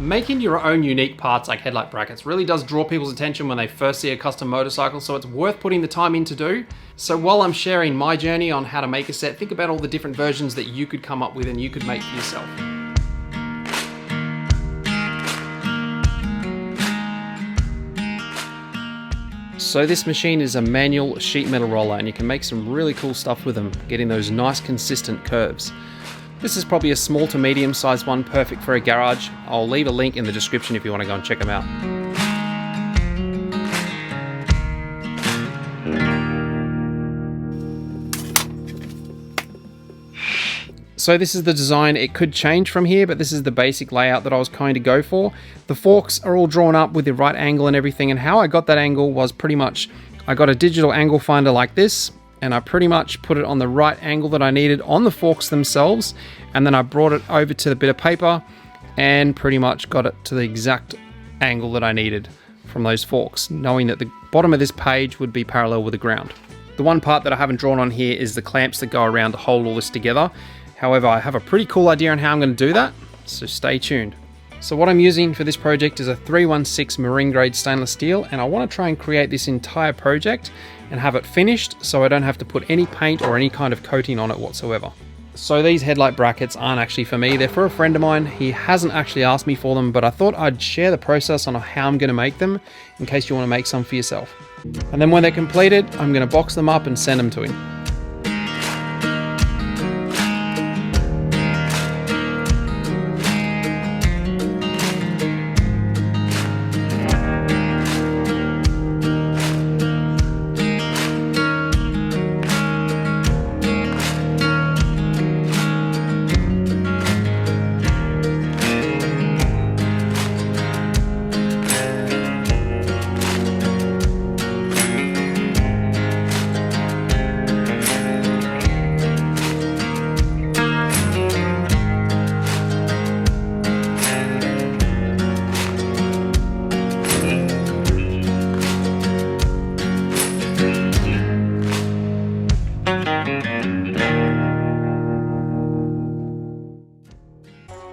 Making your own unique parts like headlight brackets really does draw people's attention when they first see a custom motorcycle, so it's worth putting the time in to do. So while I'm sharing my journey on how to make a set, think about all the different versions that you could come up with and you could make for yourself. So this machine is a manual sheet metal roller, and you can make some really cool stuff with them, getting those nice consistent curves. This is probably a small to medium sized one, perfect for a garage. I'll leave a link in the description if you want to go and check them out. So this is the design. It could change from here, but this is the basic layout that I was kind of go for. The forks are all drawn up with the right angle and everything, and how I got that angle was pretty much, I got a digital angle finder like this, and I pretty much put it on the right angle that I needed on the forks themselves, and then I brought it over to the bit of paper and pretty much got it to the exact angle that I needed from those forks, knowing that the bottom of this page would be parallel with the ground. The one part that I haven't drawn on here is the clamps that go around to hold all this together. However, I have a pretty cool idea on how I'm going to do that, so stay tuned. So what I'm using for this project is a 316 marine grade stainless steel, and I want to try and create this entire project and have it finished so I don't have to put any paint or any kind of coating on it whatsoever. So these headlight brackets aren't actually for me, they're for a friend of mine. He hasn't actually asked me for them, but I thought I'd share the process on how I'm going to make them in case you want to make some for yourself. And then when they're completed, I'm going to box them up and send them to him.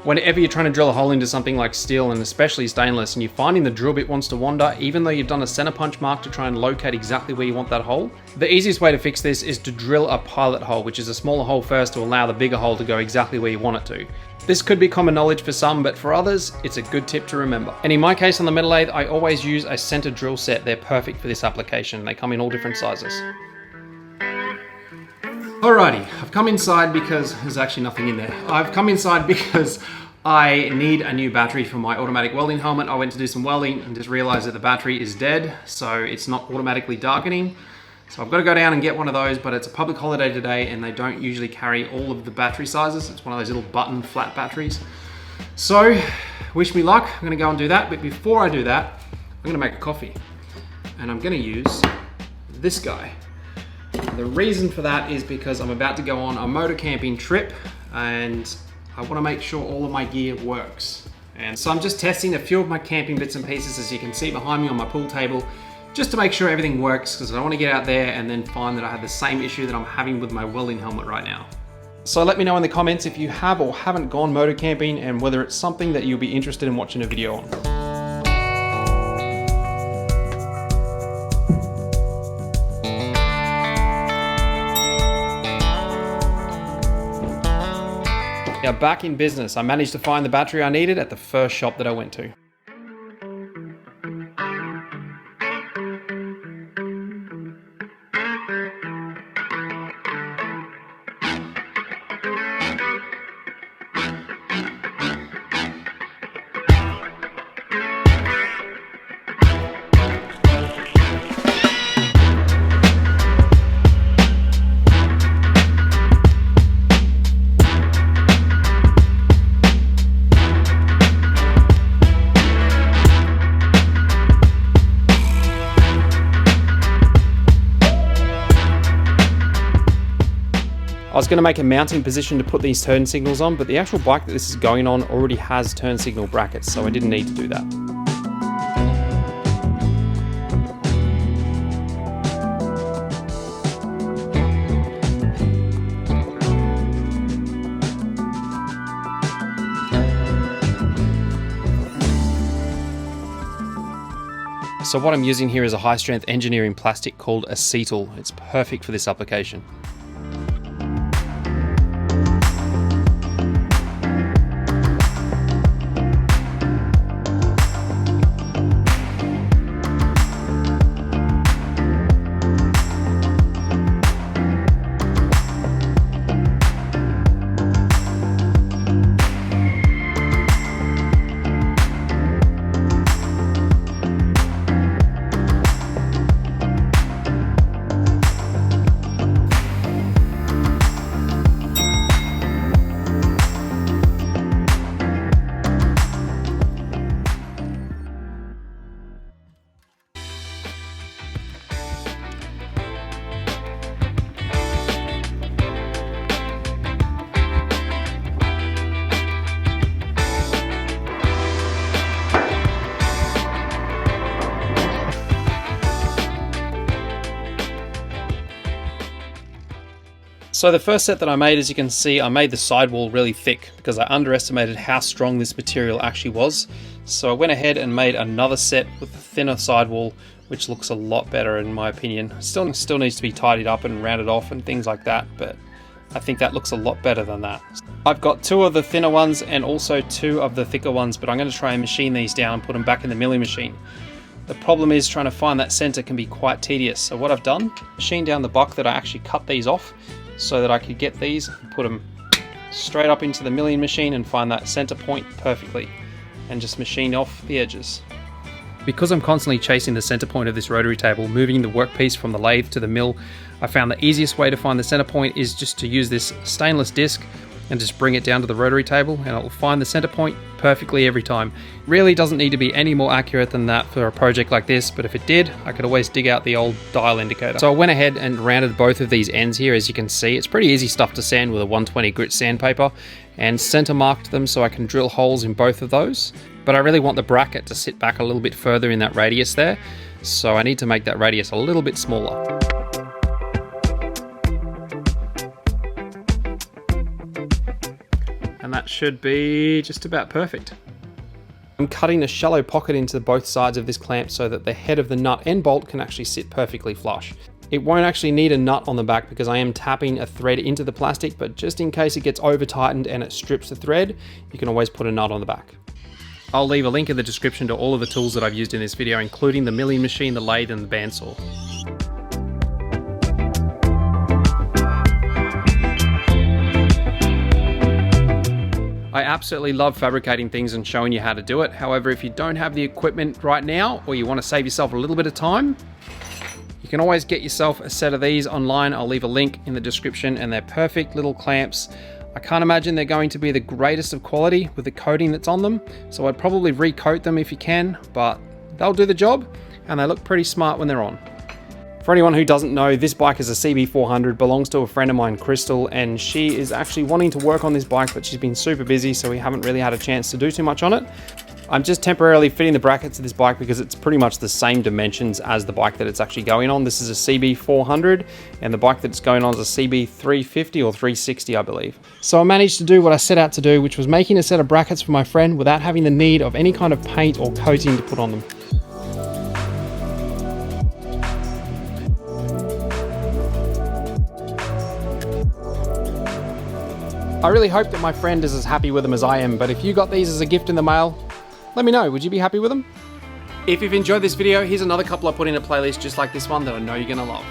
Whenever you're trying to drill a hole into something like steel, and especially stainless, and you're finding the drill bit wants to wander, even though you've done a center punch mark to try and locate exactly where you want that hole, the easiest way to fix this is to drill a pilot hole, which is a smaller hole first to allow the bigger hole to go exactly where you want it to. This could be common knowledge for some, but for others, it's a good tip to remember. And in my case on the metal lathe, I always use a center drill set. They're perfect for this application. They come in all different sizes. Alrighty, I've come inside because there's actually nothing in there. I've come inside because I need a new battery for my automatic welding helmet. I went to do some welding and just realized that the battery is dead, so it's not automatically darkening. So I've got to go down and get one of those, but it's a public holiday today and they don't usually carry all of the battery sizes. It's one of those little button flat batteries. So wish me luck, I'm gonna go and do that. But before I do that, I'm gonna make a coffee. And I'm gonna use this guy. The reason for that is because I'm about to go on a motor camping trip and I want to make sure all of my gear works. And so I'm just testing a few of my camping bits and pieces, as you can see behind me on my pool table, just to make sure everything works, because I don't want to get out there and then find that I have the same issue that I'm having with my welding helmet right now. So let me know in the comments if you have or haven't gone motor camping and whether it's something that you'll be interested in watching a video on. Now back in business, I managed to find the battery I needed at the first shop that I went to. I was going to make a mounting position to put these turn signals on, but the actual bike that this is going on already has turn signal brackets, so I didn't need to do that. So what I'm using here is a high strength engineering plastic called acetal. It's perfect for this application. So the first set that I made, as you can see, I made the sidewall really thick because I underestimated how strong this material actually was. So I went ahead and made another set with a thinner sidewall, which looks a lot better in my opinion. Still needs to be tidied up and rounded off and things like that, but I think that looks a lot better than that. I've got 2 of the thinner ones and also 2 of the thicker ones, but I'm going to try and machine these down and put them back in the milling machine. The problem is trying to find that center can be quite tedious. So what I've done, machine down the buck that I actually cut these off so that I could get these and put them straight up into the milling machine and find that center point perfectly and just machine off the edges. Because I'm constantly chasing the center point of this rotary table, moving the workpiece from the lathe to the mill, I found the easiest way to find the center point is just to use this stainless disc and just bring it down to the rotary table and it will find the center point perfectly every time. Really doesn't need to be any more accurate than that for a project like this, but if it did, I could always dig out the old dial indicator. So I went ahead and rounded both of these ends here. As you can see, it's pretty easy stuff to sand with a 120 grit sandpaper, and center marked them so I can drill holes in both of those. But I really want the bracket to sit back a little bit further in that radius there, so I need to make that radius a little bit smaller. And that should be just about perfect. I'm cutting a shallow pocket into both sides of this clamp so that the head of the nut and bolt can actually sit perfectly flush. It won't actually need a nut on the back because I am tapping a thread into the plastic, but just in case it gets over tightened and it strips the thread, you can always put a nut on the back. I'll leave a link in the description to all of the tools that I've used in this video, including the milling machine, the lathe, and the bandsaw. I absolutely love fabricating things and showing you how to do it. However, if you don't have the equipment right now, or you want to save yourself a little bit of time, you can always get yourself a set of these online. I'll leave a link in the description, and they're perfect little clamps. I can't imagine they're going to be the greatest of quality with the coating that's on them, so I'd probably recoat them if you can, but they'll do the job, and they look pretty smart when they're on. For anyone who doesn't know, this bike is a CB400, belongs to a friend of mine, Crystal, and she is actually wanting to work on this bike, but she's been super busy, so we haven't really had a chance to do too much on it. I'm just temporarily fitting the brackets to this bike because it's pretty much the same dimensions as the bike that it's actually going on. This is a CB400, and the bike that it's going on is a CB350 or 360, I believe. So I managed to do what I set out to do, which was making a set of brackets for my friend without having the need of any kind of paint or coating to put on them. I really hope that my friend is as happy with them as I am, but if you got these as a gift in the mail, let me know, would you be happy with them? If you've enjoyed this video, here's another couple I put in a playlist just like this one that I know you're gonna love.